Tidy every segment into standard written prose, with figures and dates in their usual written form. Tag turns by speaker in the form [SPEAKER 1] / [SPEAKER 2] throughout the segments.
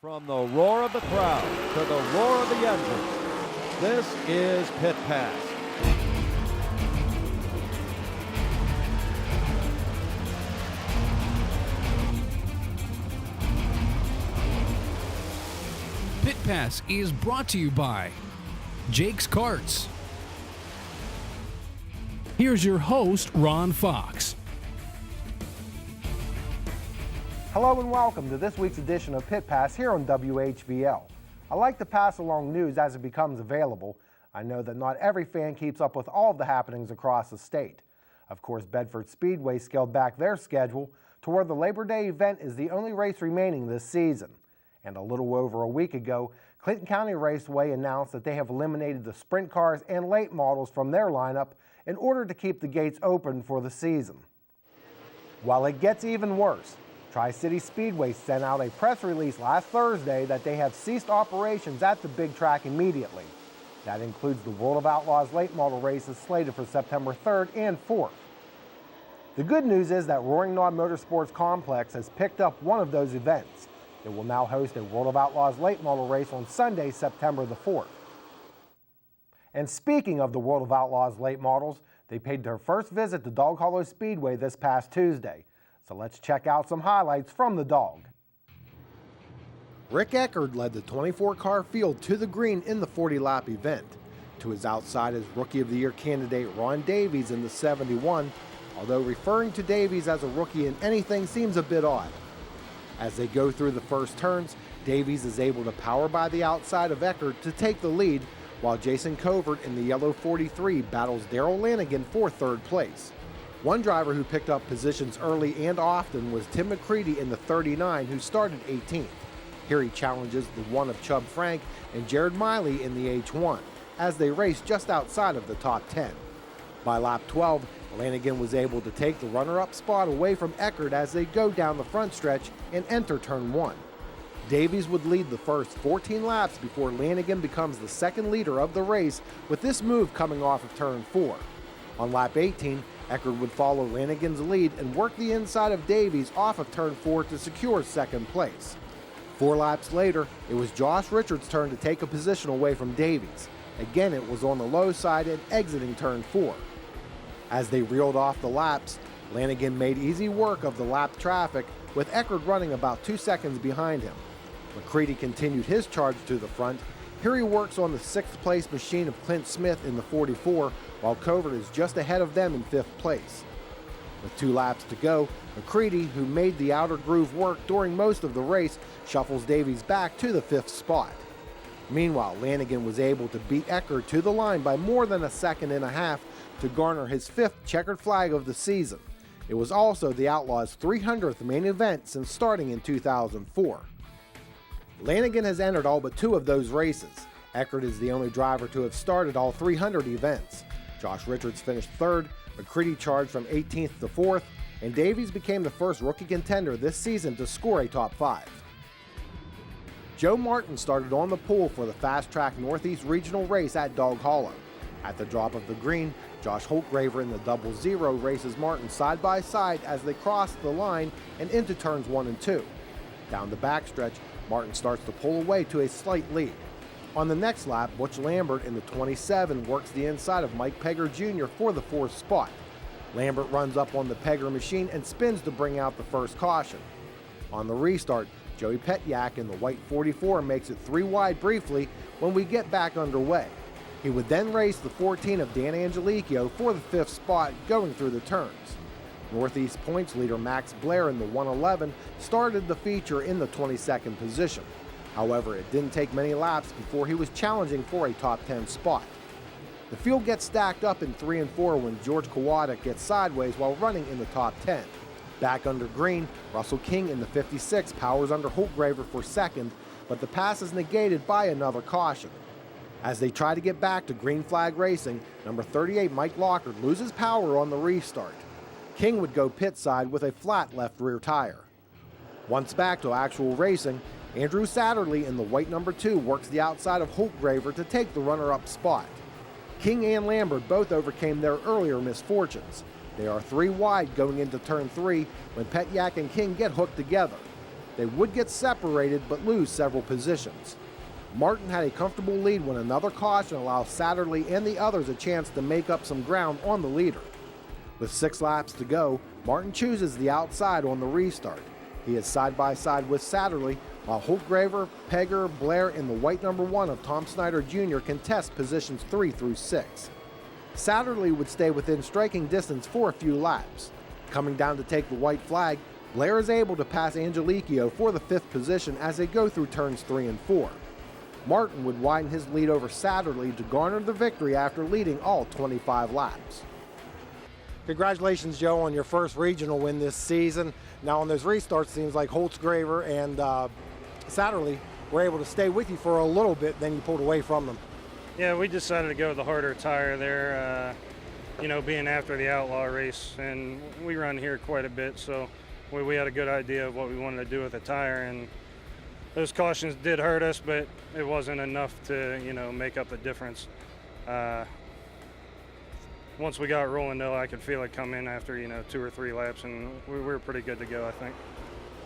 [SPEAKER 1] From the roar of the crowd to the roar of the engine, this is Pit Pass.
[SPEAKER 2] Pit Pass is brought to you by Jake's Karts. Here's your host, Ron Fox.
[SPEAKER 3] Hello and welcome to this week's edition of Pit Pass here on WHVL. I like to pass along news as it becomes available. I know that not every fan keeps up with all of the happenings across the state. Of course, Bedford Speedway scaled back their schedule to where the Labor Day event is the only race remaining this season. And a little over a week ago, Clinton County Raceway announced that they have eliminated the sprint cars and late models from their lineup in order to keep the gates open for the season. While it gets even worse, Tri-City Speedway sent out a press release last Thursday that they have ceased operations at the big track immediately. That includes the World of Outlaws late model races slated for September 3rd and 4th. The good news is that Roaring Knob Motorsports Complex has picked up one of those events. It will now host a World of Outlaws late model race on Sunday, September the 4th. And speaking of the World of Outlaws late models, they paid their first visit to Dog Hollow Speedway this past Tuesday. So let's check out some highlights from the Dog. Rick Eckerd led the 24-car field to the green in the 40-lap event. To his outside is Rookie of the Year candidate Ron Davies in the 71, although referring to Davies as a rookie in anything seems a bit odd. As they go through the first turns, Davies is able to power by the outside of Eckerd to take the lead, while Jason Covert in the yellow 43 battles Darrell Lanigan for third place. One driver who picked up positions early and often was Tim McCready in the 39, who started 18th. Here he challenges the one of Chubb Frank and Jared Miley in the H1, as they race just outside of the top 10. By lap 12, Lanigan was able to take the runner-up spot away from Eckerd as they go down the front stretch and enter turn 1. Davies would lead the first 14 laps before Lanigan becomes the second leader of the race, with this move coming off of turn 4. On lap 18, Eckerd would follow Lanigan's lead and work the inside of Davies off of turn 4 to secure second place. 4 laps later, it was Josh Richards' turn to take a position away from Davies. Again, it was on the low side and exiting turn 4. As they reeled off the laps, Lanigan made easy work of the lap traffic, with Eckerd running about 2 seconds behind him. McCready continued his charge to the front. Here he works on the 6th place machine of Clint Smith in the 44, while Covert is just ahead of them in 5th place. With 2 laps to go, McCready, who made the outer groove work during most of the race, shuffles Davies back to the 5th spot. Meanwhile, Lanigan was able to beat Eckerd to the line by more than a second and a half to garner his 5th checkered flag of the season. It was also the Outlaws' 300th main event since starting in 2004. Lanigan has entered all but 2 of those races. Eckerd is the only driver to have started all 300 events. Josh Richards finished 3rd, McCready charged from 18th to 4th, and Davies became the first rookie contender this season to score a top 5. Joe Martin started on the pole for the FASTRAK Northeast Regional race at Dog Hollow. At the drop of the green, Josh Holtgraver in the 00 races Martin side by side as they cross the line and into turns 1 and 2. Down the backstretch, Martin starts to pull away to a slight lead. On the next lap, Butch Lambert in the 27 works the inside of Mike Pegger Jr. for the 4th spot. Lambert runs up on the Pegger machine and spins to bring out the first caution. On the restart, Joey Petyak in the white 44 makes it 3 wide briefly when we get back underway. He would then race the 14 of Dan Angelichio for the 5th spot going through the turns. Northeast points leader Max Blair in the 111 started the feature in the 22nd position. However, it didn't take many laps before he was challenging for a top 10 spot. The field gets stacked up in 3 and 4 when George Kowalik gets sideways while running in the top 10. Back under green, Russell King in the 56 powers under Holtgraver for 2nd, but the pass is negated by another caution. As they try to get back to green flag racing, number 38 Mike Lockard loses power on the restart. King would go pit side with a flat left rear tire. Once back to actual racing, Andrew Satterley in the white number 2 works the outside of Holtgraver to take the runner-up spot. King and Lambert both overcame their earlier misfortunes. They are 3 wide going into turn 3 when Petyak and King get hooked together. they would get separated but lose several positions. Martin had a comfortable lead when another caution allowed Satterley and the others a chance to make up some ground on the leader. With 6 laps to go, Martin chooses the outside on the restart. He is side by side with Satterley, while Holtgraver, Pegger, Blair, and the white number 1 of Tom Snyder Jr. contest positions 3 through 6. Satterley would stay within striking distance for a few laps. Coming down to take the white flag, Blair is able to pass Angelicchio for the 5th position as they go through turns 3 and 4. Martin would widen his lead over Satterley to garner the victory after leading all 25 laps. Congratulations, Joe, on your first regional win this season. Now on those restarts, seems like Holtzgraver and Satterley were able to stay with you for a little bit, then you pulled away from them.
[SPEAKER 4] Yeah, we decided to go with the harder tire there, being after the Outlaw race, and we run here quite a bit, so we had a good idea of what we wanted to do with the tire, and those cautions did hurt us, but it wasn't enough to, make up the difference. Once we got rolling, though, I could feel it come in after, 2 or 3 laps, and we were pretty good to go, I think.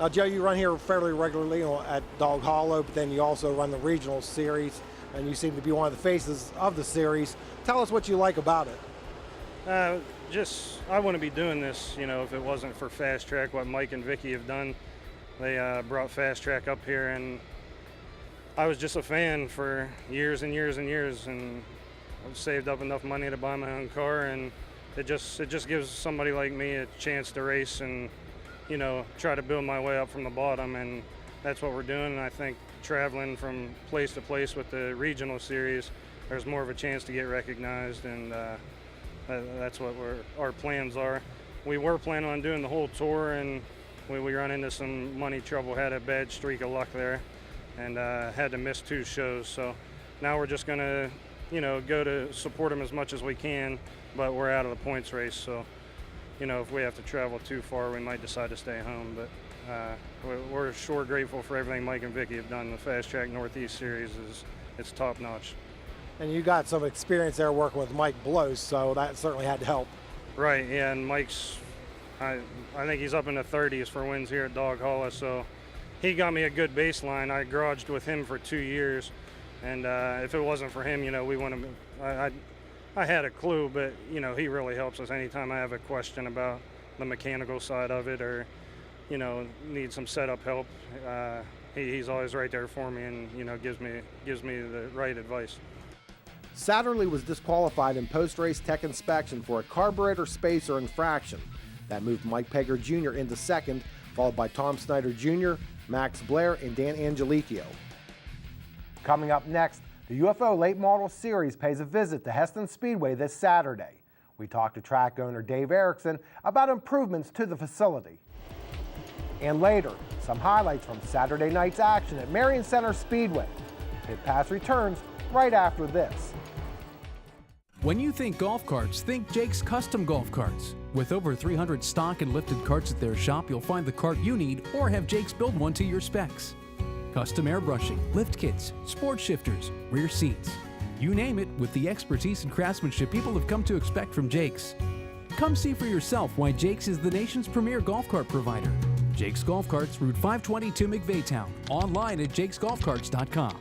[SPEAKER 3] Now, Joe, you run here fairly regularly at Dog Hollow, but then you also run the regional series, and you seem to be one of the faces of the series. Tell us what you like about it.
[SPEAKER 4] I wouldn't be doing this, if it wasn't for FASTRAK, what Mike and Vicky have done. They brought FASTRAK up here, and I was just a fan for years and years and years, and I've saved up enough money to buy my own car, and it just gives somebody like me a chance to race and, try to build my way up from the bottom, and that's what we're doing. And I think traveling from place to place with the regional series, there's more of a chance to get recognized, and that's what our plans are. We were planning on doing the whole tour, and we run into some money trouble, had a bad streak of luck there, and had to miss 2 shows. So now we're just gonna, go to support them as much as we can, but we're out of the points race. So, if we have to travel too far, we might decide to stay home. But we're sure grateful for everything Mike and Vicky have done. The FASTRAK Northeast Series it's top notch.
[SPEAKER 3] And you got some experience there working with Mike Blows, so that certainly had to help.
[SPEAKER 4] Right, yeah, and Mike's, I think he's up in the 30s for wins here at Dog Hollow, so he got me a good baseline. I garaged with him for 2 years, and if it wasn't for him, we wouldn't have, I had a clue, but, he really helps us anytime I have a question about the mechanical side of it or, need some setup help. He's always right there for me and, gives me the right advice.
[SPEAKER 3] Satterley was disqualified in post-race tech inspection for a carburetor spacer infraction. That moved Mike Pegger Jr. into second, followed by Tom Snyder Jr., Max Blair, and Dan Angelicchio. Coming up next, the UFO Late Model Series pays a visit to Heston Speedway this Saturday. We talked to track owner Dave Erickson about improvements to the facility. And later, some highlights from Saturday night's action at Marion Center Speedway. Pit Pass returns right after this.
[SPEAKER 2] When you think golf carts, think Jake's Custom Golf Carts. With over 300 stock and lifted carts at their shop, you'll find the cart you need or have Jake's build one to your specs. Custom airbrushing, lift kits, sport shifters, rear seats. You name it, with the expertise and craftsmanship people have come to expect from Jake's. Come see for yourself why Jake's is the nation's premier golf cart provider. Jake's Golf Carts, Route 522 McVeigh Town. Online at jakesgolfcarts.com.